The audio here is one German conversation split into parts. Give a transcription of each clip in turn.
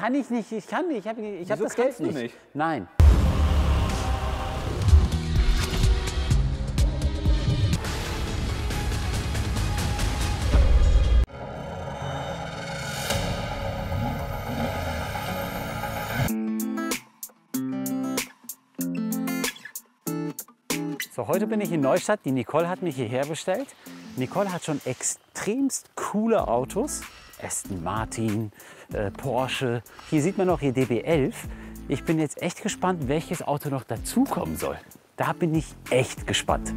kann ich nicht. Ich kann nicht. Ich hab das Geld nicht. Nein. So, heute bin ich in Neustadt. Die Nicole hat mich hierher bestellt. Nicole hat schon extremst coole Autos. Aston Martin, Porsche. Hier sieht man noch ihr DB11. Ich bin jetzt echt gespannt, welches Auto noch dazukommen soll. Da bin ich echt gespannt.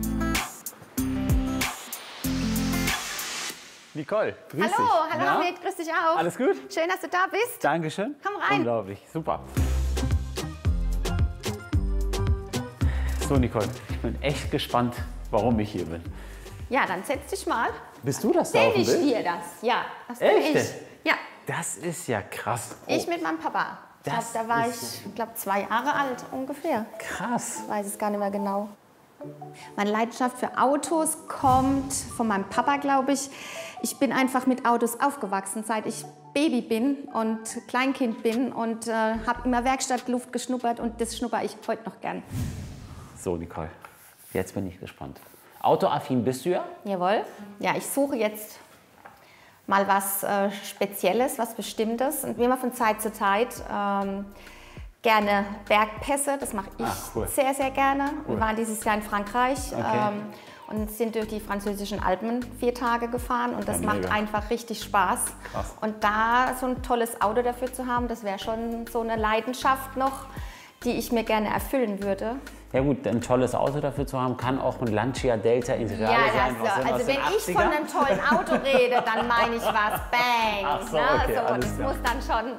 Nicole, grüß dich. Hallo Hamid, grüß dich auch. Alles gut? Schön, dass du da bist. Dankeschön. Komm rein. Unglaublich, super. So Nicole, ich bin echt gespannt, warum ich hier bin. Ja, dann setz dich mal. Bist du das da auf dem Erzähl ich Bild? dir das? Ja, das bin Echt? ich. Ja, Das ist ja krass. Oh, ich mit meinem Papa. Ich glaub, Das da war ist ich, glaube 2 Jahre alt ungefähr. krass. Ich weiß es gar nicht mehr genau. Meine Leidenschaft für Autos kommt von meinem Papa, glaube ich. Ich bin einfach mit Autos aufgewachsen, seit ich Baby bin und Kleinkind bin und habe immer Werkstattluft geschnuppert und das schnupper ich heute noch gern. So Nicole, jetzt bin ich gespannt. Autoaffin bist du ja? Jawohl. Ja, ich suche jetzt mal was Spezielles, was Bestimmtes und wie immer von Zeit zu Zeit gerne Bergpässe. Das mache ich cool. sehr, sehr gerne. Cool. Wir waren dieses Jahr in Frankreich Okay. und sind durch die französischen Alpen 4 Tage gefahren und das Ja, macht mega. einfach richtig Spaß. Krass. Und da so ein tolles Auto dafür zu haben, das wäre schon so eine Leidenschaft noch, die ich mir gerne erfüllen würde. Ja gut, ein tolles Auto dafür zu haben, kann auch ein Lancia Delta Integrale Ja, sein. das, Was denn aus also den wenn ich 80ern? von einem tollen Auto rede, dann meine ich was. Bang! Ach so, ne? okay, So, alles das klar. muss dann schon.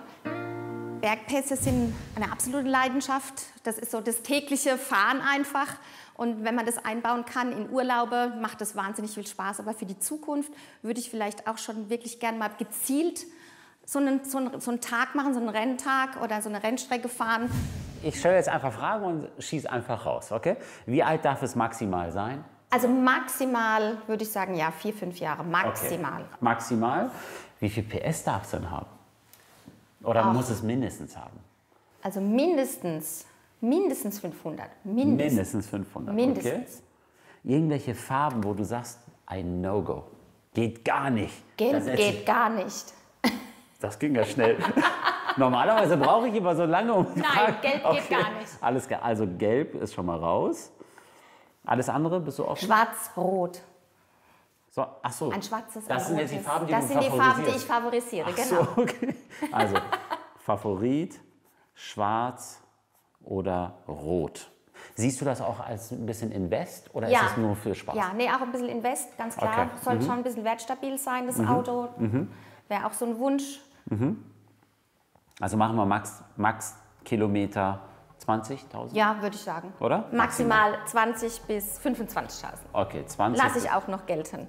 Bergpässe sind eine absolute Leidenschaft. Das ist so das tägliche Fahren einfach. Und wenn man das einbauen kann in Urlaube, macht das wahnsinnig viel Spaß. Aber für die Zukunft würde ich vielleicht auch schon wirklich gerne mal gezielt so einen Tag machen, so einen Renntag oder so eine Rennstrecke fahren. Ich stelle jetzt einfach Fragen und schieße einfach raus, okay? Wie alt darf es maximal sein? Also maximal würde ich sagen, ja, 4, 5 Jahre, maximal. Okay. Maximal. Wie viel PS darf es denn haben? Oder muss es mindestens haben? Also mindestens 500. Mindestens 500. Mindestens. Okay. Irgendwelche Farben, wo du sagst, ein No-Go. Geht gar nicht. Gelb geht gar nicht. Das ging ja schnell. Normalerweise brauche ich immer so lange, um die Nein, Frage- gelb geht gar nicht. Alles klar. Also gelb ist schon mal raus. Alles andere, bist du offen? Schwarz-Rot. So, ach so. Ein schwarzes Das sind jetzt die rotes. Farben, die Das du sind die Farben, die favorisierst. ich favorisiere, Ach genau. so, okay. Also Favorit, schwarz oder rot. Siehst du das auch als ein bisschen Invest oder Ja. ist es nur für Spaß? Ja, nee, auch ein bisschen Invest, ganz klar. Okay. Soll schon ein bisschen wertstabil sein, das Auto. Wäre auch so ein Wunsch. Also machen wir Max Kilometer 20.000? Ja, würde ich sagen. Oder? Maximal 20 bis 25.000. Okay, 20. Lasse ich auch noch gelten.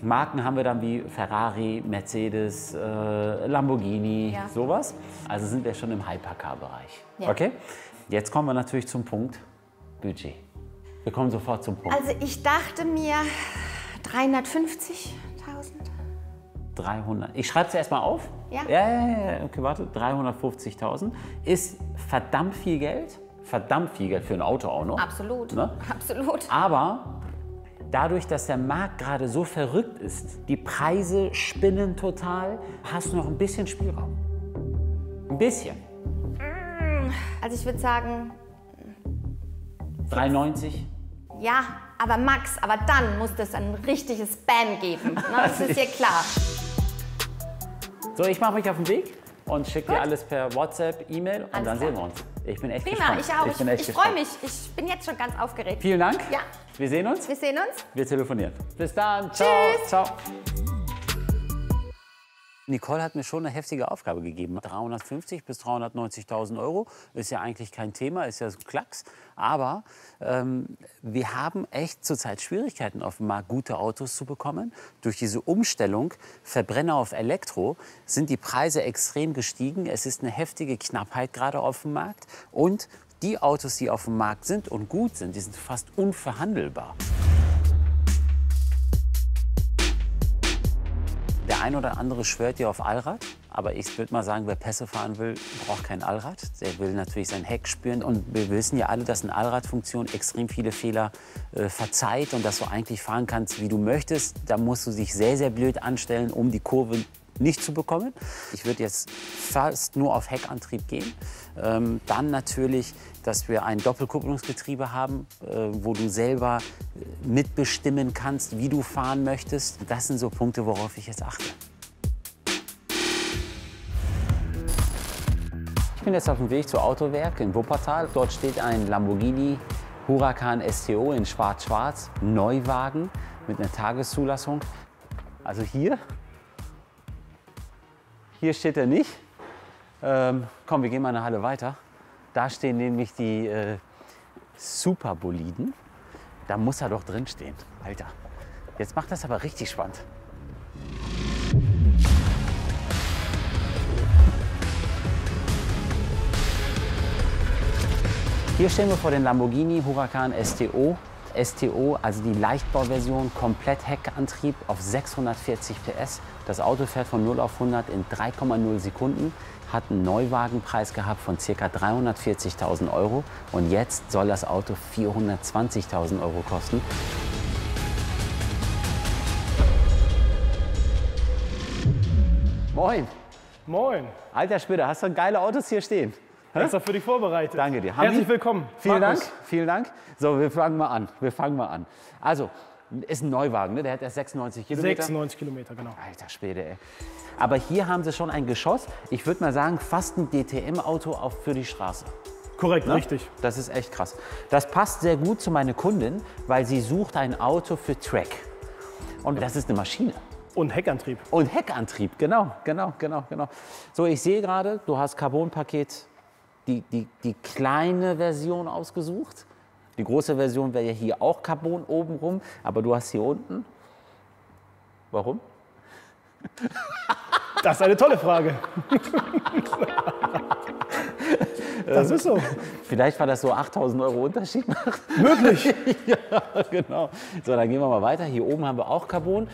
Marken haben wir dann wie Ferrari, Mercedes, Lamborghini, Ja. sowas. Also sind wir schon im Hypercar-Bereich. Ja. Okay? Jetzt kommen wir natürlich zum Punkt Budget. Wir kommen sofort zum Punkt. Also ich dachte mir 350.000. 300. Ich schreibe es erstmal auf. Ja. Ja. Okay, warte. 350.000 ist verdammt viel Geld. Verdammt viel Geld für ein Auto auch noch. Absolut, Ne? absolut. Aber dadurch, dass der Markt gerade so verrückt ist, die Preise spinnen total, hast du noch ein bisschen Spielraum. Ein bisschen. Also ich würde sagen, 390. ja, aber Max, aber dann muss es ein richtiges Bam geben. Na, das ist ja klar. So, ich mache mich auf den Weg und schicke dir Gut. alles per WhatsApp, E-Mail und Alles dann klar. sehen wir uns. Ich bin echt Prima, gespannt. ich auch. bin echt Ich freue gespannt. mich. Ich bin jetzt schon ganz aufgeregt. Vielen Dank. Ja. Wir sehen uns. Wir sehen uns. Wir telefonieren. Bis dann. Ciao. Tschüss. Ciao. Nicole hat mir schon eine heftige Aufgabe gegeben. 350.000 bis 390.000 Euro ist ja eigentlich kein Thema, ist ja so ein Klacks. Aber wir haben echt zurzeit Schwierigkeiten auf dem Markt, gute Autos zu bekommen. Durch diese Umstellung Verbrenner auf Elektro sind die Preise extrem gestiegen. Es ist eine heftige Knappheit gerade auf dem Markt. Und die Autos, die auf dem Markt sind und gut sind, die sind fast unverhandelbar. Der ein oder andere schwört ja auf Allrad. Aber ich würde mal sagen, wer Pässe fahren will, braucht kein Allrad. Der will natürlich sein Heck spüren. Und wir wissen ja alle, dass eine Allradfunktion extrem viele Fehler verzeiht und dass du eigentlich fahren kannst, wie du möchtest. Da musst du dich sehr, sehr blöd anstellen, um die Kurve nicht zu bekommen. Ich würde jetzt fast nur auf Heckantrieb gehen. Dann natürlich, dass wir ein Doppelkupplungsgetriebe haben, wo du selber mitbestimmen kannst, wie du fahren möchtest. Das sind so Punkte, worauf ich jetzt achte. Ich bin jetzt auf dem Weg zu Autowerk in Wuppertal. Dort steht ein Lamborghini Huracan STO in schwarz-schwarz, Neuwagen mit einer Tageszulassung. Also hier steht er nicht. Komm, wir gehen mal eine Halle weiter. Da stehen nämlich die Superboliden. Da muss er doch drin stehen. Alter, jetzt macht das aber richtig spannend. Hier stehen wir vor den Lamborghini Huracan STO. STO, also die Leichtbauversion, komplett Heckantrieb auf 640 PS. Das Auto fährt von 0 auf 100 in 3,0 Sekunden, hat einen Neuwagenpreis gehabt von ca. 340.000 Euro und jetzt soll das Auto 420.000 Euro kosten. Moin! Moin! Alter Spöder, hast du geile Autos hier stehen? Extra für dich vorbereitet. Danke dir. Herzlich willkommen. Vielen Markus. Dank, vielen Dank. So, wir fangen mal an. Also, ist ein Neuwagen, ne? Der hat erst 96 Kilometer. 96 Kilometer, genau. Alter Schwede, ey. Aber hier haben sie schon ein Geschoss. Ich würde mal sagen, fast ein DTM-Auto auch für die Straße. Korrekt, Ne? richtig. Das ist echt krass. Das passt sehr gut zu meiner Kundin, weil sie sucht ein Auto für Track. Und das ist eine Maschine. Und Heckantrieb. Und Heckantrieb, genau. So, ich sehe gerade, du hast Carbon-Paket, die kleine Version ausgesucht. Die große Version wäre ja hier auch Carbon obenrum, aber du hast hier unten. Warum? Das ist eine tolle Frage. Das ist so. Vielleicht war das so 8.000 Euro Unterschied. Möglich. Ja, genau. So, dann gehen wir mal weiter. Hier oben haben wir auch Carbon.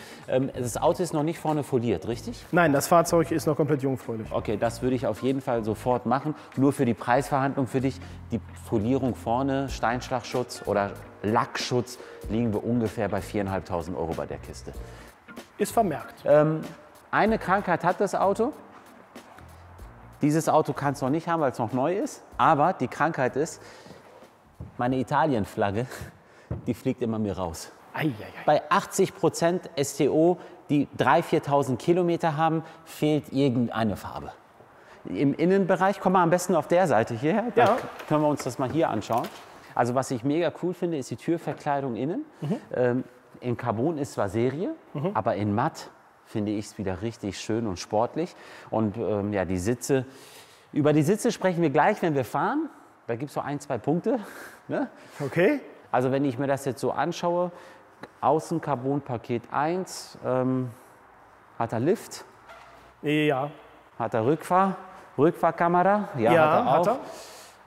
Das Auto ist noch nicht vorne foliert, richtig? Nein, das Fahrzeug ist noch komplett jungfräulich. Okay, das würde ich auf jeden Fall sofort machen. Nur für die Preisverhandlung für dich, die Folierung vorne, Steinschlagschutz oder Lackschutz, liegen wir ungefähr bei 4.500 Euro bei der Kiste. Ist vermerkt. Eine Krankheit hat das Auto. Dieses Auto kann es noch nicht haben, weil es noch neu ist. Aber die Krankheit ist, meine Italien-Flagge, die fliegt immer mir raus. Ei. Bei 80% STO, die 3.000, 4.000 Kilometer haben, fehlt irgendeine Farbe. Im Innenbereich, komm mal am besten auf der Seite hierher, Ja. dann können wir uns das mal hier anschauen. Also was ich mega cool finde, ist die Türverkleidung innen. In Carbon ist zwar Serie, aber in Matt finde ich es wieder richtig schön und sportlich. Und ja, die Sitze, über die Sitze sprechen wir gleich, wenn wir fahren. Da gibt es so 1, 2 Punkte. Ne? Okay. Also wenn ich mir das jetzt so anschaue, außen Carbon-Paket 1, hat er Lift, Ja. hat er Rückfahrkamera, ja, Ja, hat er auch. hat er.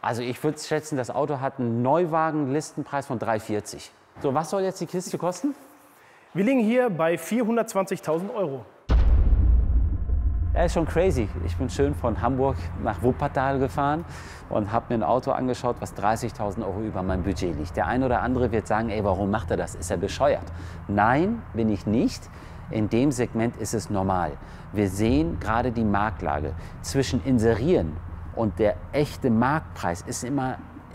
Also ich würde schätzen, das Auto hat einen Neuwagen-Listenpreis von 340. So, was soll jetzt die Kiste kosten? Wir liegen hier bei 420.000 Euro. Ja, ist schon crazy. Ich bin schön von Hamburg nach Wuppertal gefahren und habe mir ein Auto angeschaut, was 30.000 Euro über meinem Budget liegt. Der eine oder andere wird sagen, ey, warum macht er das? Ist er bescheuert? Nein, bin ich nicht. In dem Segment ist es normal. Wir sehen gerade die Marktlage. Zwischen Inserieren und der echte Marktpreis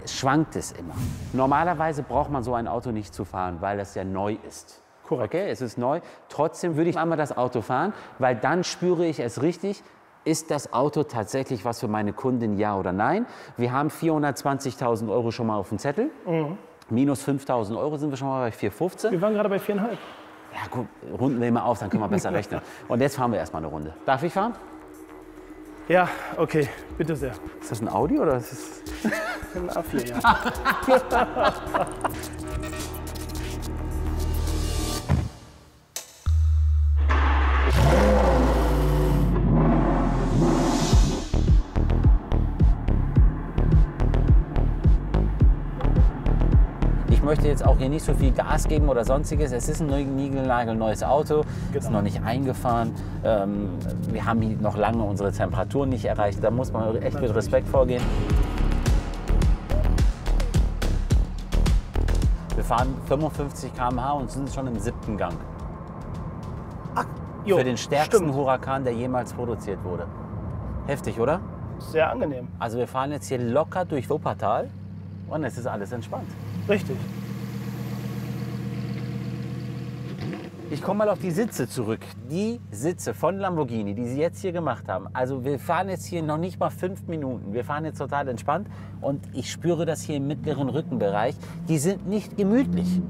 schwankt es immer. Normalerweise braucht man so ein Auto nicht zu fahren, weil es ja neu ist. Korrekt. Okay, es ist neu. Trotzdem würde ich einmal das Auto fahren, weil dann spüre ich es richtig. Ist das Auto tatsächlich was für meine Kundin, ja oder nein? Wir haben 420.000 Euro schon mal auf dem Zettel. Minus 5.000 Euro sind wir schon mal bei 415. Wir waren gerade bei 4,5. Ja, gut, runden wir mal auf, dann können wir besser rechnen. Und jetzt fahren wir erstmal eine Runde. Darf ich fahren? Ja, okay. Bitte sehr. Ist das ein Audi oder ist das... Ein A4, ja. Ich ich möchte jetzt auch hier nicht so viel Gas geben oder sonstiges. Es ist ein niegelnagelneues Auto, ist noch nicht eingefahren. Wir haben hier noch lange unsere Temperaturen nicht erreicht. Da muss man echt mit Respekt vorgehen. Wir fahren 55 km/h und sind schon im 7. Gang. Ach, jo, für den stärksten stimmt. Hurakan, der jemals produziert wurde. Heftig, oder? Sehr angenehm. Also wir fahren jetzt hier locker durch Wuppertal und es ist alles entspannt. Richtig. Ich komme mal auf die Sitze zurück. Die Sitze von Lamborghini, die sie jetzt hier gemacht haben. Also wir fahren jetzt hier noch nicht mal 5 Minuten. Wir fahren jetzt total entspannt und ich spüre das hier im mittleren Rückenbereich. Die sind nicht gemütlich.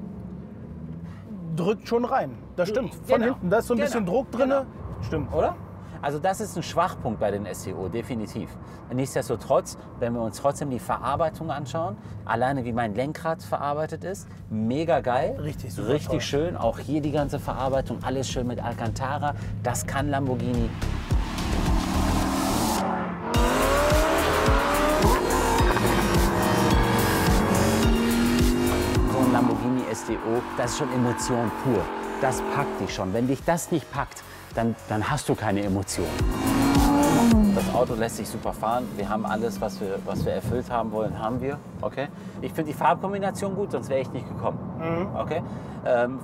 Drückt schon rein. Das stimmt. Von Genau. hinten, da ist so ein bisschen Druck drin. Genau. Stimmt. Oder? Also das ist ein Schwachpunkt bei den STO, definitiv. Nichtsdestotrotz, wenn wir uns trotzdem die Verarbeitung anschauen, alleine wie mein Lenkrad verarbeitet ist, mega geil. Richtig super Richtig toll. schön. Auch hier die ganze Verarbeitung, alles schön mit Alcantara. Das kann Lamborghini. So ein Lamborghini STO, das ist schon Emotion pur. Das packt dich schon. Wenn dich das nicht packt, dann hast du keine Emotion. Das Auto lässt sich super fahren. Wir haben alles, was wir erfüllt haben wollen, haben wir. Okay? Ich finde die Farbkombination gut, sonst wäre ich nicht gekommen. Okay?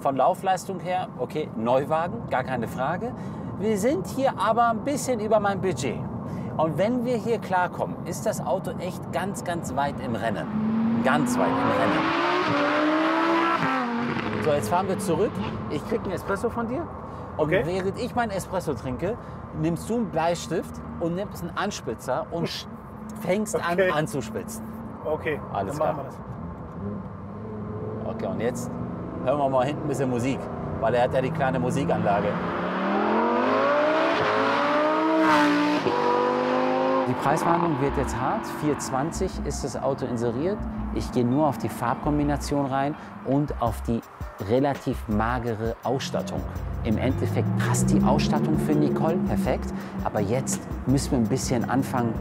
Von Laufleistung her, okay, Neuwagen, gar keine Frage. Wir sind hier aber ein bisschen über mein Budget. Und wenn wir hier klarkommen, ist das Auto echt ganz, ganz weit im Rennen. Ganz weit im Rennen. So, jetzt fahren wir zurück. Ich kriege einen Espresso von dir. Und Okay. während ich meinen Espresso trinke, nimmst du einen Bleistift und nimmst einen Anspitzer und fängst Okay. an anzuspitzen. Okay, Alles dann machen klar. wir das. Okay, und jetzt hören wir mal hinten ein bisschen Musik, weil er hat ja die kleine Musikanlage. Die Preisverhandlung wird jetzt hart. 4,20 ist das Auto inseriert. Ich gehe nur auf die Farbkombination rein und auf die relativ magere Ausstattung. Im Endeffekt passt die Ausstattung für Nicole perfekt, aber jetzt müssen wir ein bisschen anfangen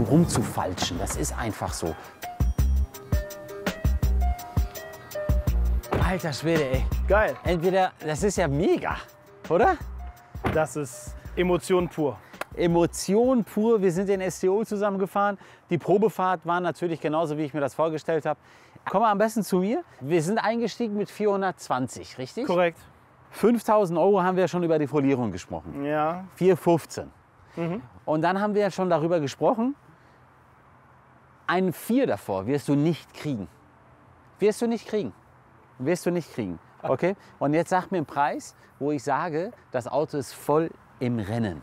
rumzufalschen. Das ist einfach so. Alter Schwede, ey. Geil. Entweder, das ist ja mega, oder? Das ist Emotion pur. Emotion pur. Wir sind in STO zusammengefahren. Die Probefahrt war natürlich genauso, wie ich mir das vorgestellt habe. Komm mal am besten zu mir. Wir sind eingestiegen mit 420, richtig? Korrekt. 5.000 € haben wir schon über die Folierung gesprochen. Ja. 4,15. Und dann haben wir schon darüber gesprochen, einen 4 davor wirst du nicht kriegen. Wirst du nicht kriegen. Wirst du nicht kriegen. Okay? Und jetzt sag mir einen Preis, wo ich sage, das Auto ist voll im Rennen.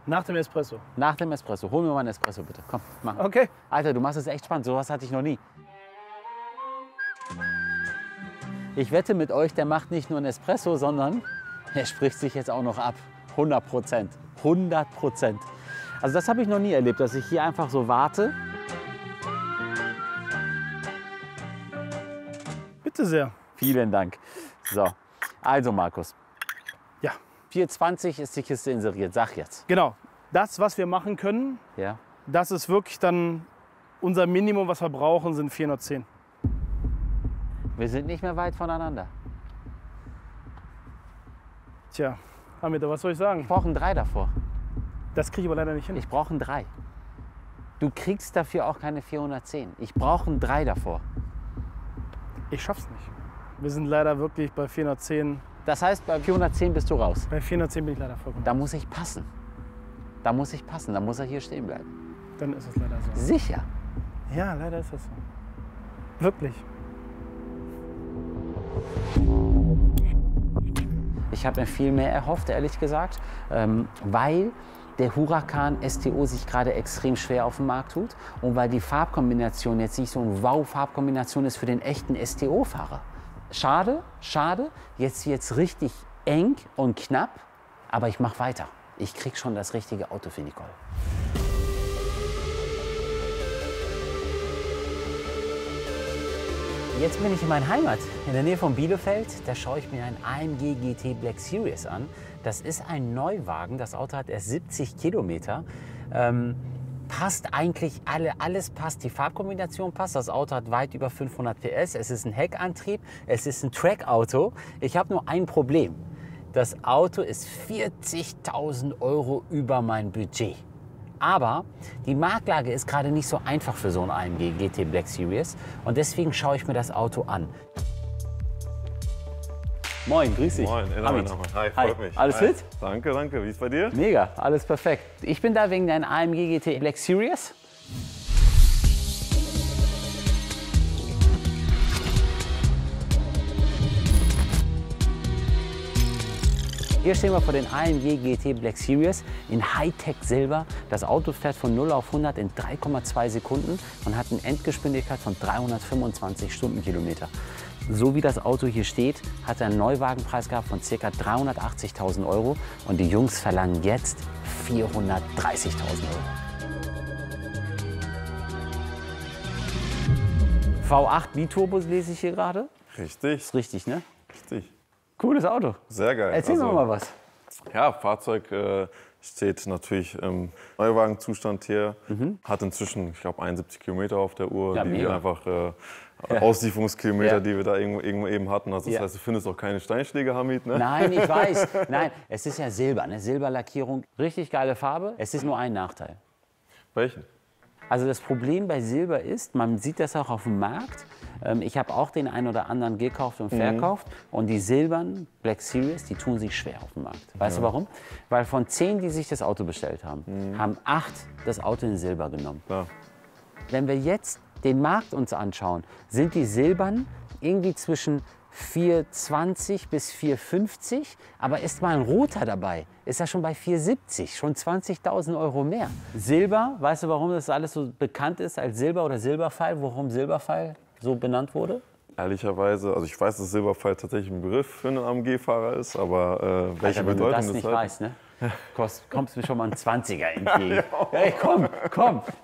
Nach dem Espresso. Nach dem Espresso. Hol mir mal einen Espresso, bitte. Komm, mach. Okay. Alter, du machst es echt spannend. Sowas hatte ich noch nie. Ich wette mit euch, der macht nicht nur einen Espresso, sondern er spricht sich jetzt auch noch ab. 100%. 100%. Also das habe ich noch nie erlebt, dass ich hier einfach so warte. Bitte sehr. Vielen Dank. So, also Markus, Ja, 4,20 ist die Kiste inseriert. Sag jetzt. genau. Das, was wir machen können, Ja. das ist wirklich dann unser Minimum, was wir brauchen, sind 410. Wir sind nicht mehr weit voneinander. Tja, Hamid, was soll ich sagen? Ich brauche einen 3 davor. Das kriege ich aber leider nicht hin. Ich brauche einen 3. Du kriegst dafür auch keine 410. Ich brauche einen 3 davor. Ich schaff's nicht. Wir sind leider wirklich bei 410. Das heißt, bei 410 bist du raus. Bei 410 bin ich leider vollkommen. Da muss ich passen. Da muss ich passen. Da muss er hier stehen bleiben. Dann ist es leider so. Sicher. Ja, leider ist das so. Wirklich. Ich habe mir viel mehr erhofft, ehrlich gesagt, weil der Huracan STO sich gerade extrem schwer auf dem Markt tut und weil die Farbkombination jetzt nicht so eine Wow-Farbkombination ist für den echten STO-Fahrer. Schade, schade. Jetzt wird es richtig eng und knapp, aber ich mache weiter. Ich krieg schon das richtige Auto für Nicole. Jetzt bin ich in meiner Heimat, in der Nähe von Bielefeld. Da schaue ich mir einen AMG GT Black Series an. Das ist ein Neuwagen. Das Auto hat erst 70 Kilometer. passt eigentlich alles passt. Die Farbkombination passt. Das Auto hat weit über 500 PS. Es ist ein Heckantrieb. Es ist ein Track-Auto. Ich habe nur ein Problem. Das Auto ist 40.000 € über mein Budget. Aber die Marktlage ist gerade nicht so einfach für so ein AMG GT Black Series. Und deswegen schaue ich mir das Auto an. Moin, grüß dich. Moin, Hamid. Hi, freut mich. Alles Hi. fit? Danke, danke. Wie ist bei dir? Mega, alles perfekt. Ich bin da wegen deinem AMG GT Black Series. Hier stehen wir vor den AMG GT Black Series in Hightech Silber. Das Auto fährt von 0 auf 100 in 3,2 Sekunden und hat eine Endgeschwindigkeit von 325 Stundenkilometer. So wie das Auto hier steht, hat er einen Neuwagenpreis gehabt von ca. 380.000 € und die Jungs verlangen jetzt 430.000 €. V8 Biturbo lese ich hier gerade. Richtig, Ist richtig, ne? richtig. Cooles Auto. Sehr geil. Erzähl mir mal was. Ja, Fahrzeug steht natürlich im Neuwagenzustand hier. Hat inzwischen, ich glaube, 71 Kilometer auf der Uhr. Ja, die mega. einfach Auslieferungskilometer, Ja. die wir da eben hatten. Also das Ja. heißt, du findest auch keine Steinschläge, Hamid. Ne? Nein, ich weiß. Nein, es ist ja Silber, ne? Silberlackierung. Richtig geile Farbe. Es ist nur ein Nachteil. Welchen? Also das Problem bei Silber ist, man sieht das auch auf dem Markt. Ich habe auch den einen oder anderen gekauft und verkauft. Und die silbernen Black Series, die tun sich schwer auf dem Markt. Weißt du warum? Weil von 10, die sich das Auto bestellt haben, haben 8 das Auto in Silber genommen. Klar. Wenn wir jetzt den Markt uns anschauen, sind die silbernen irgendwie zwischen 420 bis 450, aber ist mal ein roter dabei, ist er schon bei 470, schon 20.000 € mehr. Silber, weißt du, warum das alles so bekannt ist als Silber oder Silberpfeil, warum Silberpfeil so benannt wurde? Ehrlicherweise, also ich weiß, dass Silberpfeil tatsächlich ein Begriff für einen AMG-Fahrer ist, aber welche Alter, wenn du Bedeutung das das nicht hat? weißt, ne? Kommst mir schon mal ein 20er entgegen. Hey, komm,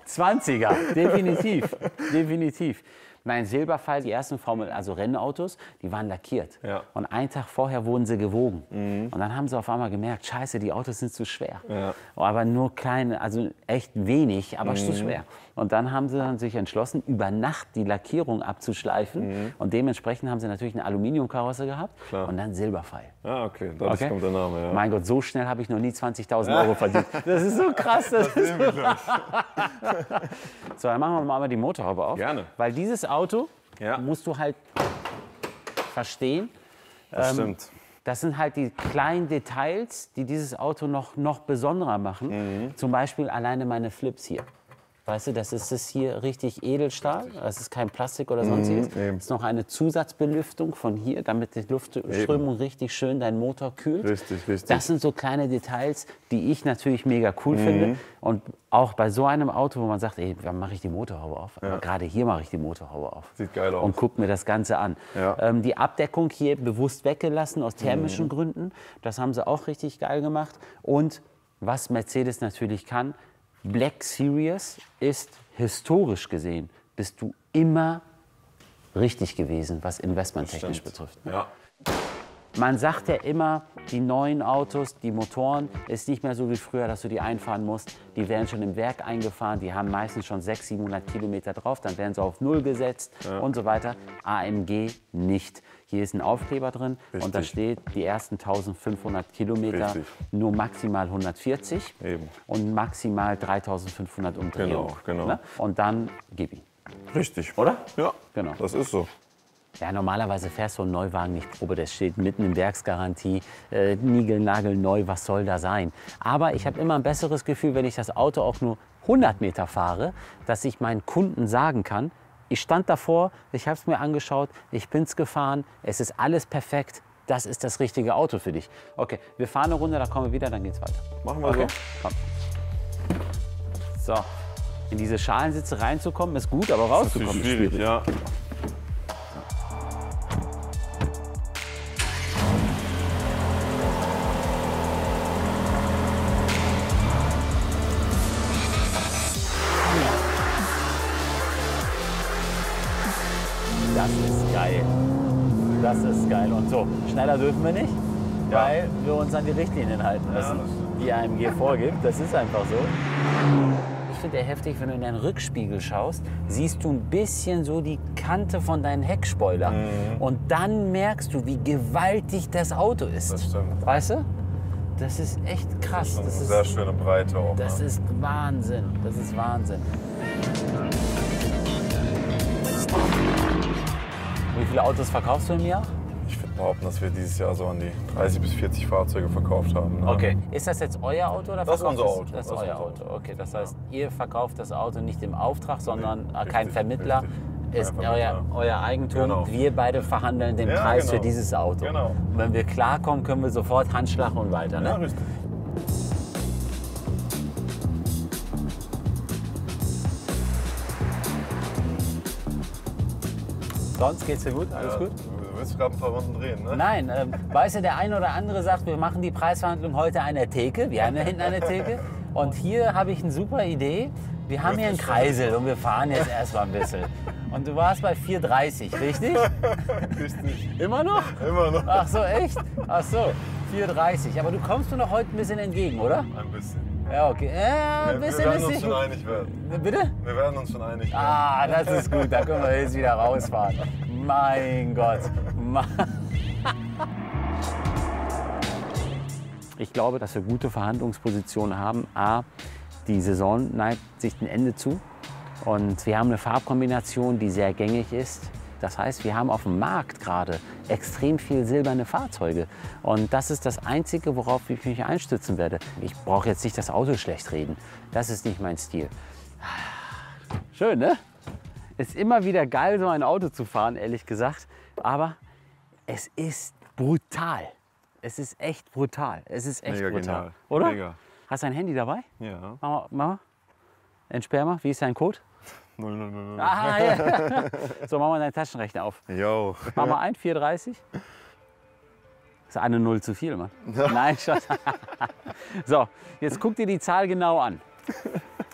20er, definitiv, definitiv. Nein, Silberpfeil, die ersten Rennautos, die waren lackiert. Ja. Und einen Tag vorher wurden sie gewogen. Und dann haben sie auf einmal gemerkt, scheiße, die Autos sind zu schwer. Ja. Aber nur kleine, also echt wenig, aber zu schwer. Und dann haben sie dann sich entschlossen, über Nacht die Lackierung abzuschleifen. Und dementsprechend haben sie natürlich eine Aluminiumkarosse gehabt Klar. und dann Silberpfeil. Ah, okay, dadurch Okay. kommt der Name. Ja. Mein Gott, so schnell habe ich noch nie 20.000 € verdient. Das ist so krass. So, dann machen wir mal die Motorhaube auf. Gerne. Weil dieses Auto Ja. musst du halt verstehen. Das stimmt. Das sind halt die kleinen Details, die dieses Auto noch besonderer machen. Zum Beispiel alleine meine Flips hier. Weißt du, das ist hier richtig Edelstahl. Das ist kein Plastik oder sonstiges. eben. Das ist noch eine Zusatzbelüftung von hier, damit die Luftströmung richtig schön deinen Motor kühlt. Richtig, richtig. Das sind so kleine Details, die ich natürlich mega cool finde. Und auch bei so einem Auto, wo man sagt, ey, wann mache ich die Motorhaube auf? Aber gerade hier mache ich die Motorhaube auf. Sieht geil aus. Und guck mir das Ganze an. Ja. Die Abdeckung hier bewusst weggelassen aus thermischen Gründen. Das haben sie auch richtig geil gemacht. Und was Mercedes natürlich kann, Black Series ist historisch gesehen, bist du immer richtig gewesen, was investmenttechnisch betrifft. Ja. Man sagt ja immer, die neuen Autos, die Motoren, ist nicht mehr so wie früher, dass du die einfahren musst. Die werden schon im Werk eingefahren, die haben meistens schon 600, 700 Kilometer drauf, dann werden sie auf Null gesetzt und so weiter. AMG nicht. Hier ist ein Aufkleber drin und da Richtig. steht, die ersten 1500 Kilometer Richtig. nur maximal 140 Eben. und maximal 3500 Umdrehungen. Genau. Ne? Und dann gib ihn. Richtig. Oder? Ja, Genau. das ist so. Ja, normalerweise fährst du einen Neuwagen nicht Probe, der steht mitten in Werksgarantie, niegelnagelneu, was soll da sein? Aber ich habe immer ein besseres Gefühl, wenn ich das Auto auch nur 100 Meter fahre, dass ich meinen Kunden sagen kann, ich stand davor, ich habe es mir angeschaut, ich bin's gefahren, es ist alles perfekt, das ist das richtige Auto für dich. Okay, wir fahren eine Runde, da kommen wir wieder, dann geht's weiter. Machen wir Okay, so. komm. So, in diese Schalensitze reinzukommen ist gut, aber Das ist rauszukommen ist schwierig, ja. Das ist geil. Das ist geil. Und so, schneller dürfen wir nicht, weil wir uns an die Richtlinien halten müssen, die AMG vorgibt. Das ist einfach so. Ich der heftig. Wenn du in deinen Rückspiegel schaust, siehst du ein bisschen so die Kante von deinem Heckspoiler. Und dann merkst du, wie gewaltig das Auto ist. Das stimmt. Weißt du? Das ist echt krass. Das ist eine sehr schöne Breite auch. Das ist Wahnsinn. Das ist Wahnsinn. Wie viele Autos verkaufst du im Jahr? Ich würde behaupten, dass wir dieses Jahr so an die 30 bis 40 Fahrzeuge verkauft haben. Ne? Okay. Ist das jetzt euer Auto oder Das ist verkauft unser Auto. Das ist euer Auto. Okay, das heißt, ihr verkauft das Auto nicht im Auftrag, sondern kein Vermittler. Richtig. Ist Kein Vermittler. euer Eigentum. Genau. Wir beide verhandeln den Ja, Preis genau. für dieses Auto. Genau. Und wenn wir klarkommen, können wir sofort Handschlag und weiter. Ne? Ja, richtig. Sonst geht's dir gut? Alles Ja, gut? Du willst gerade ein paar Runden drehen, ne? Nein, weißt du, der eine oder andere sagt, wir machen die Preisverhandlung heute an der Theke. Wir haben ja hinten eine Theke. Und hier habe ich eine super Idee. Wir haben hier einen Kreisel und wir fahren jetzt erstmal ein bisschen. Und du warst bei 4,30, richtig? Richtig. Immer noch? Immer noch. Ach so, echt? Ach so, 4,30. Aber du kommst mir noch heute ein bisschen entgegen, oder? Ein bisschen. Ja, okay. Ja, ein Wir bisschen werden ist uns nicht schon gut. einig werden. Bitte? Wir werden uns schon einig werden. Ah, das ist gut. Da können wir jetzt wieder rausfahren. Mein Gott. Ich glaube, dass wir gute Verhandlungspositionen haben. A, die Saison neigt sich dem Ende zu. Und wir haben eine Farbkombination, die sehr gängig ist. Das heißt, wir haben auf dem Markt gerade extrem viel silberne Fahrzeuge. Und das ist das Einzige, worauf ich mich einstützen werde. Ich brauche jetzt nicht das Auto schlecht reden. Das ist nicht mein Stil. Schön, ne? Ist immer wieder geil, so ein Auto zu fahren, ehrlich gesagt. Aber es ist brutal. Es ist echt brutal. Es ist echt Mega brutal. genial. Oder? Mega. Hast du ein Handy dabei? Ja. Mach mal. Entsperr mal. Wie ist dein Code? 000. Ah, ja. So, mach mal deinen Taschenrechner auf. Jo. Mach mal ein, 4,30. Ist eine Null zu viel, Mann. Nein, Schatz. So, jetzt guck dir die Zahl genau an.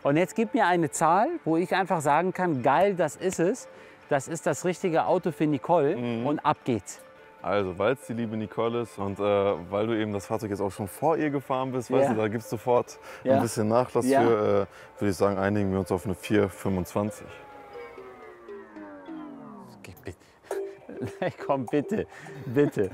Und jetzt gib mir eine Zahl, wo ich einfach sagen kann, geil, das ist es. Das ist das richtige Auto für Nicole und ab geht's. Also, weil es die liebe Nicole ist und weil du eben das Fahrzeug jetzt auch schon vor ihr gefahren bist, weißt Ja. du, da gibt es sofort Ja. ein bisschen Nachlass Ja. für, würde ich sagen, einigen wir uns auf eine 4,25. Komm, bitte, bitte.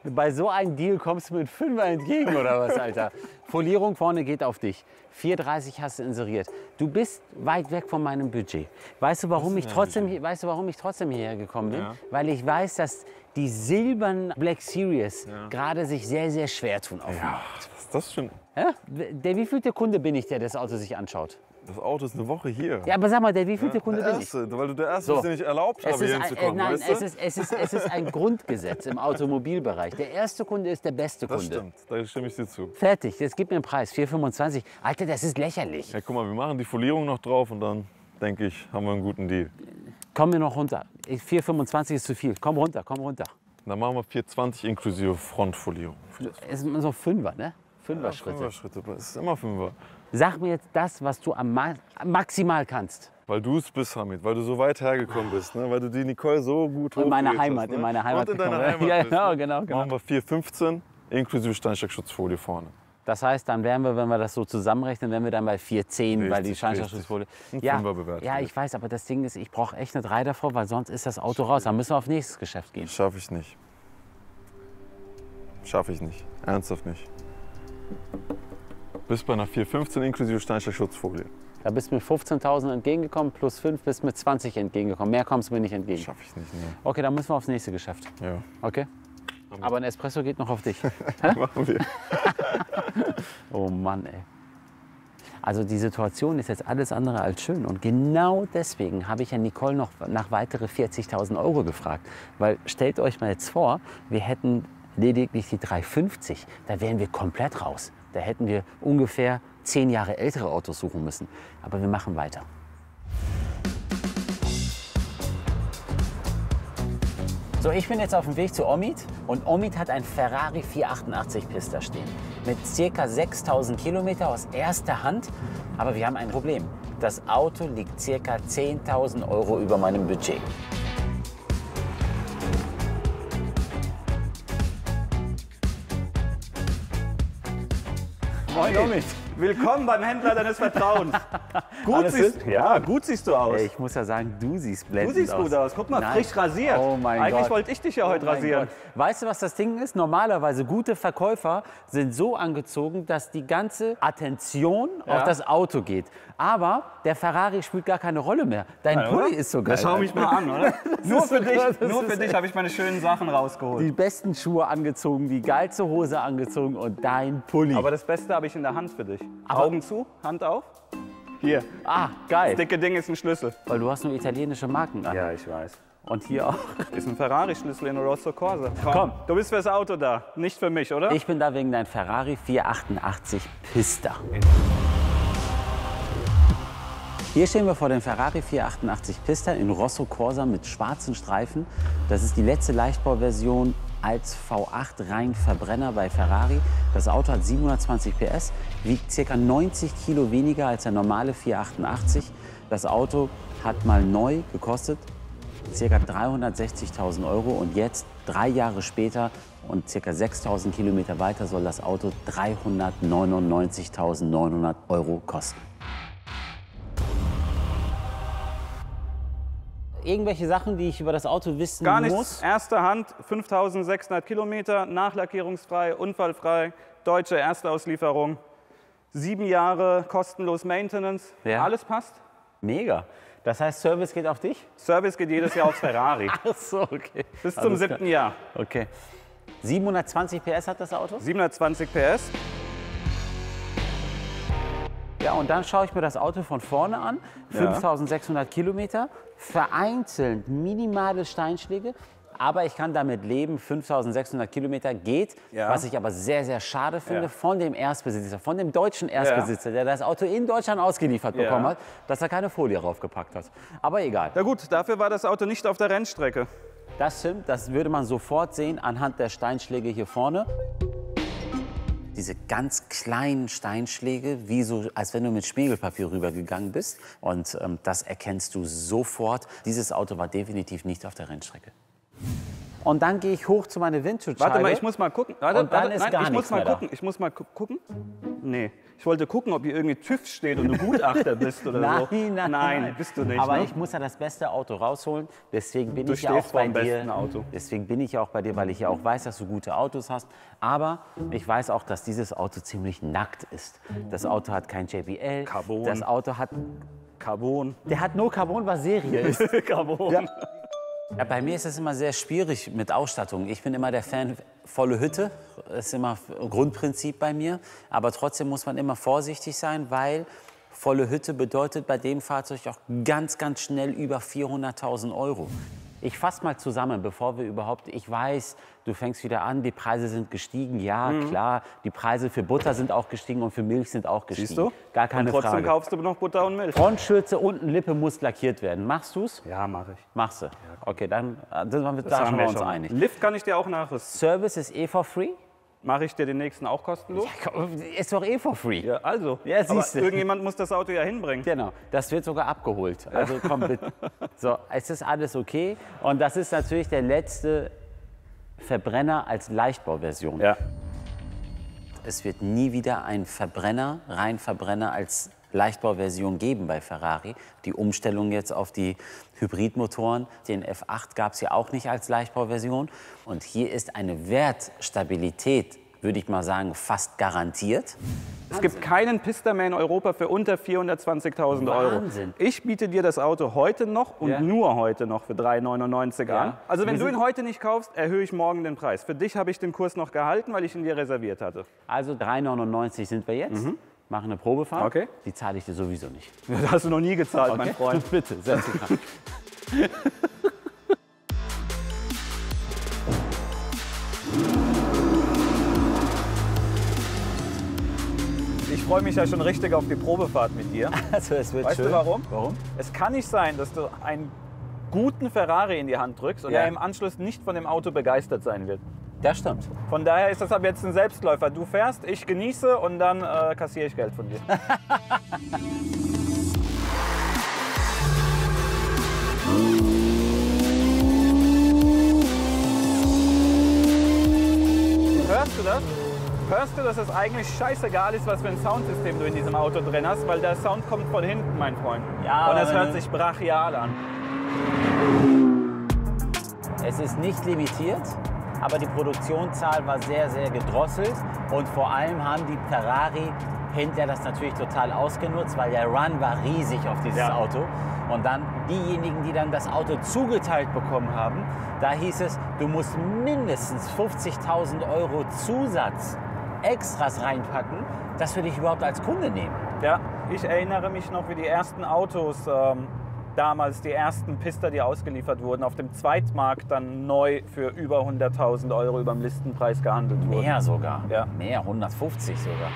Bei so einem Deal kommst du mit 5 entgegen oder was, Alter? Folierung vorne geht auf dich. 4,30 hast du inseriert. Du bist weit weg von meinem Budget. Weißt du, warum ich trotzdem hierher gekommen bin? Ja. Weil ich weiß, dass die silbernen Black Series gerade sich sehr, sehr schwer tun auf dem Ja, Markt. das stimmt. Ja? Der wievielte Kunde bin ich, der das Auto sich anschaut? Das Auto ist eine Woche hier. Ja, aber sag mal, der wievielte Kunde Der bin ich? erste, weil du der Erste So. bist, den ich erlaubt Es habe, ist, hier hinzukommen, nein, weißt du? es ist ein Grundgesetz im Automobilbereich. Der erste Kunde ist der beste Das Kunde. stimmt, da stimme ich dir zu. Fertig, jetzt gib mir einen Preis, 4,25. Alter, das ist lächerlich. Ja, guck mal, wir machen die Folierung noch drauf und dann, denke ich, haben wir einen guten Deal. Komm mir noch runter. 4,25 ist zu viel. Komm runter, komm runter. Dann machen wir 4,20 inklusive Frontfolierung. Es sind so Fünfer, ne? Fünfer-Schritte. Fünfer-Schritte, es ist immer Fünfer. Sag mir jetzt das, was du maximal kannst. Weil du es bist, Hamid, weil du so weit hergekommen bist, ne? Weil du die Nicole so gut In meiner hochgeholt Heimat, hast, ne? in meiner Heimat. Und in deiner gekommen. Heimat Ja, bist, ne? genau. Machen wir 4,15 inklusive Steinschlagschutzfolie vorne. Das heißt, dann wären wir, wenn wir das so zusammenrechnen, wären wir dann bei 4,10, weil die Richtig, Scheinschlagschutzfolie. Ein Ja, Fünfer bewertet. ja, ich weiß, aber das Ding ist, ich brauche echt eine 3 davor, weil sonst ist das Auto raus. Dann müssen wir auf nächstes Geschäft gehen. Schaffe ich nicht. Schaffe ich nicht. Ernsthaft nicht. Bis bei einer 4,15 inklusive Steinschlagschutzfolie. Da bist du mit 15.000 entgegengekommen, plus 5 bist du mit 20 entgegengekommen. Mehr kommst du mir nicht entgegen. Schaffe ich nicht, ne? Okay, dann müssen wir aufs nächste Geschäft. Ja, Okay? Aber ein Espresso geht noch auf dich. machen wir. Oh Mann, ey. Also die Situation ist jetzt alles andere als schön. Und genau deswegen habe ich ja Nicole noch nach weitere 40.000 Euro gefragt. Weil stellt euch mal jetzt vor, wir hätten lediglich die 350. Da wären wir komplett raus. Da hätten wir ungefähr 10 Jahre ältere Autos suchen müssen. Aber wir machen weiter. So, ich bin jetzt auf dem Weg zu Omid und Omid hat ein Ferrari 488 Pista stehen. Mit ca. 6.000 Kilometer aus erster Hand. Aber wir haben ein Problem. Das Auto liegt ca. 10.000 Euro über meinem Budget. Moin Omid. Willkommen beim Händler deines Vertrauens. Gut siehst du aus. Ey, ich muss ja sagen, du siehst blendend Du siehst aus. gut aus. Guck mal, Nein. frisch rasiert. Oh mein Eigentlich Gott. wollte ich dich ja heute Oh mein rasieren. Gott. Weißt du, was das Ding ist? Normalerweise gute Verkäufer sind so angezogen, dass die ganze Attention auf das Auto geht. Aber der Ferrari spielt gar keine Rolle mehr. Dein Pulli ist so geil. Schau mich mal an, oder? Nur für dich, Das nur ist für dich habe ich meine schönen Sachen rausgeholt. Die besten Schuhe angezogen, die geilste Hose angezogen und dein Pulli. Aber das Beste habe ich in der Hand für dich. Augen zu, Hand auf. Hier, Ah, geil. das dicke Ding ist ein Schlüssel. Weil du hast nur italienische Marken an. Ja, ich weiß. Und hier auch. Ist ein Ferrari-Schlüssel in Rosso Corsa. Komm. Du bist fürs Auto da, nicht für mich, oder? Ich bin da wegen deinem Ferrari 488 Pista. Hier stehen wir vor dem Ferrari 488 Pista in Rosso Corsa mit schwarzen Streifen. Das ist die letzte Leichtbauversion als V8 rein Verbrenner bei Ferrari. Das Auto hat 720 PS, wiegt ca. 90 Kilo weniger als der normale 488. Das Auto hat mal neu gekostet ca. 360.000 Euro und jetzt, 3 Jahre später und ca. 6.000 Kilometer weiter, soll das Auto 399.900 Euro kosten. Irgendwelche Sachen, die ich über das Auto wissen Gar nichts. muss? Erste Hand, 5.600 Kilometer, nachlackierungsfrei, unfallfrei, deutsche Erstauslieferung, 7 Jahre kostenlos Maintenance. Ja. Alles passt. Mega. Das heißt, Service geht auf dich? Service geht jedes Jahr aufs Ferrari. Ach so, okay. Bis zum Alles klar. 7. Jahr. Okay. 720 PS hat das Auto? 720 PS. Ja, und dann schaue ich mir das Auto von vorne an. 5.600 Kilometer, vereinzelt minimale Steinschläge. Aber ich kann damit leben, 5.600 Kilometer geht. Ja. Was ich aber sehr, sehr schade finde, Ja. von dem Erstbesitzer, von dem deutschen Erstbesitzer, der das Auto in Deutschland ausgeliefert Ja. bekommen hat, dass er keine Folie draufgepackt hat. Aber egal. Na gut, dafür war das Auto nicht auf der Rennstrecke. Das stimmt, das würde man sofort sehen anhand der Steinschläge hier vorne. Diese ganz kleinen Steinschläge, wie so, als wenn du mit Schmiergelpapier rübergegangen bist. Und das erkennst du sofort. Dieses Auto war definitiv nicht auf der Rennstrecke. Und dann gehe ich hoch zu meiner Vintage-Scheibe. Warte mal, ich muss mal gucken. Warte, Und dann warte, ist nein, gar ich muss nichts mal mehr da. gucken. Ich muss mal gucken. Nee, ich wollte gucken, ob hier irgendwie TÜV steht und du Gutachter bist oder Nein, so. nein, bist du nicht. Aber ne? ich muss ja das beste Auto rausholen. Deswegen bin Du ich ja auch stehst bei vorm dir. besten Auto. Deswegen bin ich ja auch bei dir, weil ich ja auch weiß, dass du gute Autos hast. Aber ich weiß auch, dass dieses Auto ziemlich nackt ist. Das Auto hat kein JBL. Carbon. Das Auto hat. Carbon. Der hat nur Carbon, was Serie ist. Carbon. Ja, bei mir ist es immer sehr schwierig mit Ausstattung. Ich bin immer der Fan, volle Hütte. Das ist immer Grundprinzip bei mir. Aber trotzdem muss man immer vorsichtig sein, weil volle Hütte bedeutet bei dem Fahrzeug auch ganz, ganz schnell über 400.000 Euro. Ich fasse mal zusammen, bevor wir überhaupt... Ich weiß, du fängst wieder an, die Preise sind gestiegen. Ja, klar, die Preise für Butter sind auch gestiegen und für Milch sind auch gestiegen. Siehst du? Gar keine und trotzdem Frage. kaufst du noch Butter und Milch. Frontschürze, unten Lippe muss lackiert werden. Machst du's? Ja, mache ich. Machst du. Okay, dann da sind wir haben uns einig. Lift kann ich dir auch nachrüsten. Service ist eh for free? Mache ich dir den nächsten auch kostenlos? Ist doch eh for free. Ja, also. Ja, Aber siehste. irgendjemand muss das Auto ja hinbringen. Genau, das wird sogar abgeholt. Also komm bitte. So, es ist alles okay. Und das ist natürlich der letzte Verbrenner als Leichtbauversion. Ja. Es wird nie wieder einen Verbrenner, rein Verbrenner als Leichtbauversion geben bei Ferrari. Die Umstellung jetzt auf die Hybridmotoren, den F8 gab es ja auch nicht als Leichtbauversion. Und hier ist eine Wertstabilität, würde ich mal sagen, fast garantiert. Es gibt keinen Pista mehr in Europa für unter 420.000 Euro. Wahnsinn. Ich biete dir das Auto heute noch und Ja. nur heute noch für 399 Ja. an. Also wenn Wir du ihn sind- heute nicht kaufst, erhöhe ich morgen den Preis. Für dich habe ich den Kurs noch gehalten, weil ich ihn dir reserviert hatte. Also 3,99 sind wir jetzt. Machen eine Probefahrt. Okay. Die zahle ich dir sowieso nicht. Das hast du noch nie gezahlt, mein Freund. Bitte, setz dich dran. Ich freue mich ja schon richtig auf die Probefahrt mit dir. Also es wird Weißt schön. du warum? Warum? Es kann nicht sein, dass du einen guten Ferrari in die Hand drückst und Ja. er im Anschluss nicht von dem Auto begeistert sein wird. Das stimmt. Von daher ist das ab jetzt ein Selbstläufer. Du fährst, ich genieße und dann kassiere ich Geld von dir. Hörst du das? Hörst du dass es eigentlich scheißegal ist, was für ein Soundsystem du in diesem Auto drin hast, weil der Sound kommt von hinten, mein Freund. Ja, und es aber hört sich brachial an. Es ist nicht limitiert, aber die Produktionszahl war sehr, sehr gedrosselt. Und vor allem haben die Ferrari-Händler das natürlich total ausgenutzt, weil der Run war riesig auf dieses Auto. Und dann diejenigen, die dann das Auto zugeteilt bekommen haben, da hieß es, du musst mindestens 50.000 € Zusatz Extras reinpacken, dass wir dich überhaupt als Kunde nehmen. Ja, ich erinnere mich noch, wie die ersten Autos, damals die ersten Pister, die ausgeliefert wurden, auf dem Zweitmarkt dann neu für über 100.000 € über dem Listenpreis gehandelt wurden. Mehr sogar. Ja. Mehr, 150 sogar.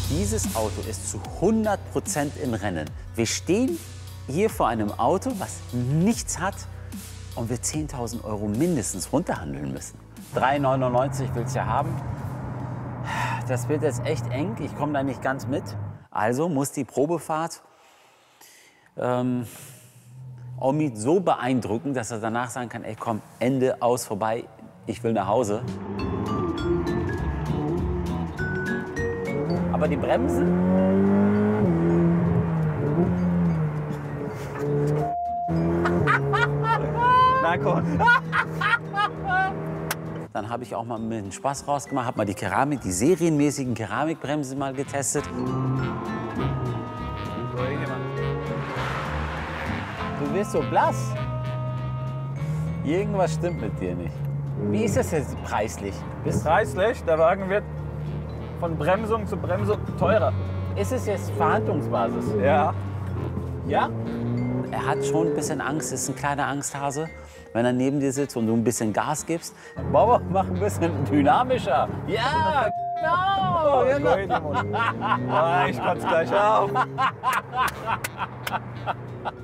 Dieses Auto ist zu 100% im Rennen. Wir stehen hier vor einem Auto, was nichts hat und wir 10.000 € mindestens runterhandeln müssen. 3,99 willst du ja haben. Das wird jetzt echt eng. Ich komme da nicht ganz mit. Also muss die Probefahrt Omid so beeindrucken, dass er danach sagen kann, ey komm, Ende, aus, vorbei, ich will nach Hause. Aber die Bremsen? Na komm. Dann habe ich auch mal mit Spaß rausgemacht, habe mal die Keramik, die serienmäßigen Keramikbremsen mal getestet. Du wirst so blass. Irgendwas stimmt mit dir nicht. Wie ist das jetzt preislich? Preislich, der Wagen wird von Bremsung zu Bremsung teurer. Ist es jetzt Verhandlungsbasis? Ja. Ja? Er hat schon ein bisschen Angst, ist ein kleiner Angsthase. Wenn er neben dir sitzt und du ein bisschen Gas gibst, Bauer, mach ein bisschen dynamischer. Ja, genau. Ich kotze gleich auf.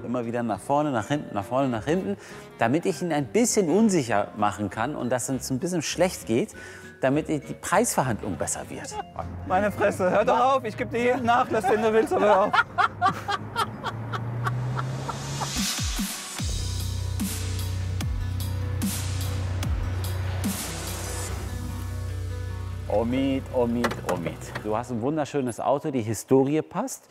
Immer wieder nach vorne, nach hinten, nach vorne, nach hinten, damit ich ihn ein bisschen unsicher machen kann und dass es ein bisschen schlecht geht, damit die Preisverhandlung besser wird. Meine Fresse, hör doch auf, ich gebe dir jeden Nachlass, den du willst, aber hör auf. Omid, Omid, Omid. Du hast ein wunderschönes Auto, die Historie passt.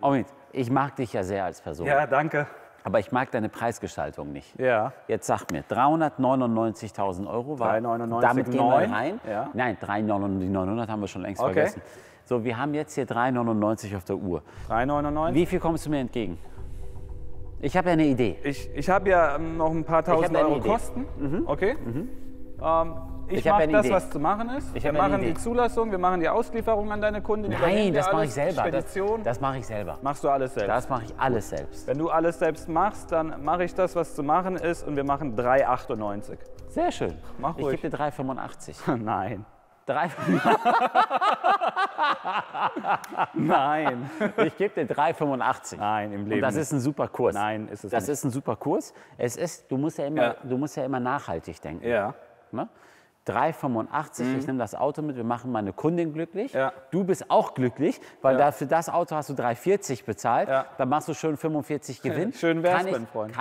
Omid, ich mag dich ja sehr als Person. Ja, danke. Aber ich mag deine Preisgestaltung nicht. Ja. Jetzt sag mir, 399.000 € war 399,9. damit gehen wir rein? Ja. Nein, 399 haben wir schon längst vergessen. So, wir haben jetzt hier 399 auf der Uhr. 3,99. Wie viel kommst du mir entgegen? Ich habe ja eine Idee. Ich habe ja noch ein paar tausend eine Euro Idee. Kosten. Okay. Ich hab mache eine das, Idee. was zu machen ist. Wir hab eine machen die Idee. Zulassung, wir machen die Auslieferung an deine Kunden. Nein, das mache ich selber. Spedition. Das mache ich selber. Machst du alles selbst? Das mache ich alles selbst. Wenn du alles selbst machst, dann mache ich das, was zu machen ist, und wir machen 3,98. Sehr schön. Mach ich ruhig. gebe dir 3,85. Nein. 3, Nein. ich gebe dir 3,85. Nein, im Leben Und das nicht. ist ein super Kurs. Nein, ist es Das nicht. ist ein super Kurs. Es ist, du musst ja immer nachhaltig denken. Ja. Ne? 3,85, ich nehme das Auto mit, wir machen meine Kundin glücklich. Ja. Du bist auch glücklich, weil für das Auto hast du 3,40 bezahlt. Ja. Dann machst du schön 45 Gewinn. Schön wär's, Kann ich- mein Freund.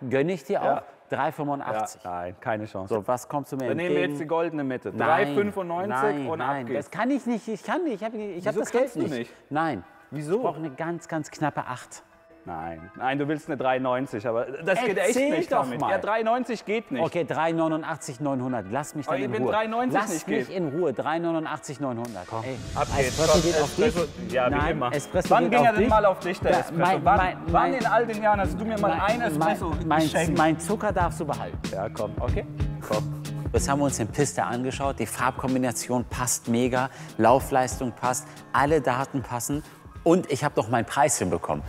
Gönne ich dir Ja. auch 3,85. Ja, nein, keine Chance. So, was kommst du mir Dann entgegen? nehmen wir jetzt die goldene Mitte. Nein, 3,95 nein, und nein, ab geht's. das kann ich nicht. Ich kann nicht. Ich habe Wieso das Geld kannst du nicht. nicht? Nein. Wieso? Ich brauche eine ganz, ganz knappe 8. Nein, du willst eine 3,90, aber das geht echt Erzähl nicht doch damit. mal. Ja, 3,90 geht nicht. Okay, 3,89, 900. Lass mich dann Aber in wenn Ruhe. 3,90 Lass nicht mich geht. in Ruhe. 3,89, 900. Komm. Ey, Ab geht's. Espresso geht auf dich. Espresso- Ja, wie Nein, immer. Espresso Wann geht ging auf er denn dich. mal auf dich, der Da- Espresso? Wann in all den Jahren hast du mir mal ein Espresso geschenkt? mein Zucker darfst du behalten. Ja, komm. Okay? Komm. Jetzt haben wir uns den Pista angeschaut. Die Farbkombination passt mega. Laufleistung passt. Alle Daten passen. Und ich habe doch meinen Preis hinbekommen.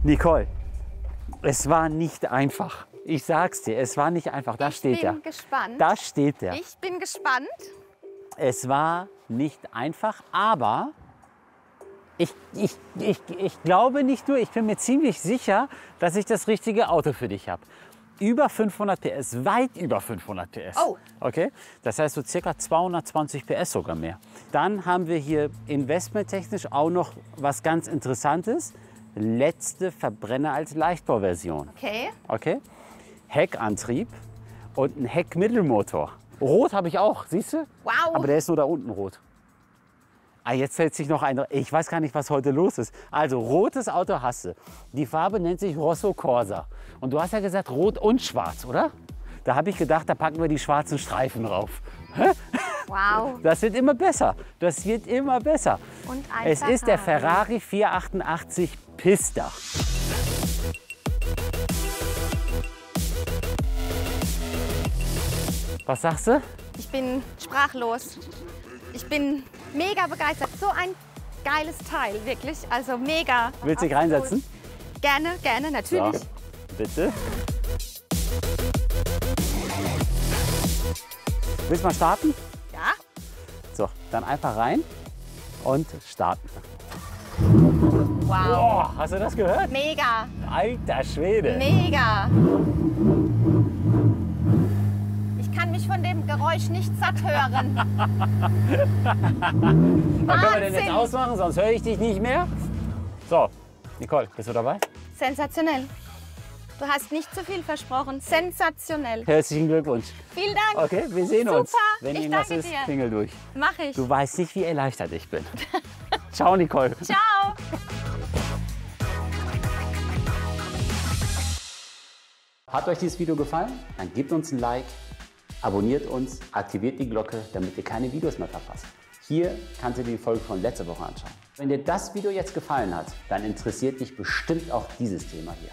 Nicole, es war nicht einfach. Ich sag's dir, es war nicht einfach. Da steht er. Ich bin gespannt. Da steht er. Ich bin gespannt. Es war nicht einfach, aber ich glaube nicht nur, ich bin mir ziemlich sicher, dass ich das richtige Auto für dich habe. Über 500 PS, weit über 500 PS. Oh. Okay? Das heißt so circa 220 PS sogar mehr. Dann haben wir hier investmenttechnisch auch noch was ganz Interessantes. Letzte Verbrenner als Leichtbauversion. Okay. Okay? Heckantrieb und ein Heckmittelmotor. Rot habe ich auch, siehst du? Wow. Aber der ist nur da unten rot. Ah, jetzt fällt sich noch ein. Ich weiß gar nicht, was heute los ist. Also, rotes Auto hast du. Die Farbe nennt sich Rosso Corsa. Und du hast ja gesagt, rot und schwarz, oder? Da habe ich gedacht, da packen wir die schwarzen Streifen drauf. Wow. Das wird immer besser. Das wird immer besser. Und ein Es ist der Ferrari 488 Pista. Was sagst du? Ich bin sprachlos. Ich bin mega begeistert. So ein geiles Teil, wirklich. Also mega. Willst du dich Absolut. reinsetzen? Gerne, gerne, natürlich. So, bitte. Willst du mal starten? Ja. So, dann einfach rein und starten. Wow. Oh, hast du das gehört? Mega, Alter Schwede. mega. Ich kann mich von dem Geräusch nicht satt hören. Dann können wir den jetzt Wahnsinn. ausmachen, sonst höre ich dich nicht mehr. So, Nicole, bist du dabei? Sensationell. Du hast nicht zu viel versprochen. Sensationell. Herzlichen Glückwunsch. Vielen Dank. Okay, wir sehen Super. uns. Wenn Ich irgendwas danke ist, dir. klingel durch. Mach ich. Du weißt nicht, wie erleichtert ich bin. Ciao, Nicole. Ciao. Hat euch dieses Video gefallen? Dann gebt uns ein Like, abonniert uns, aktiviert die Glocke, damit ihr keine Videos mehr verpasst. Hier kannst du dir die Folge von letzter Woche anschauen. Wenn dir das Video jetzt gefallen hat, dann interessiert dich bestimmt auch dieses Thema hier.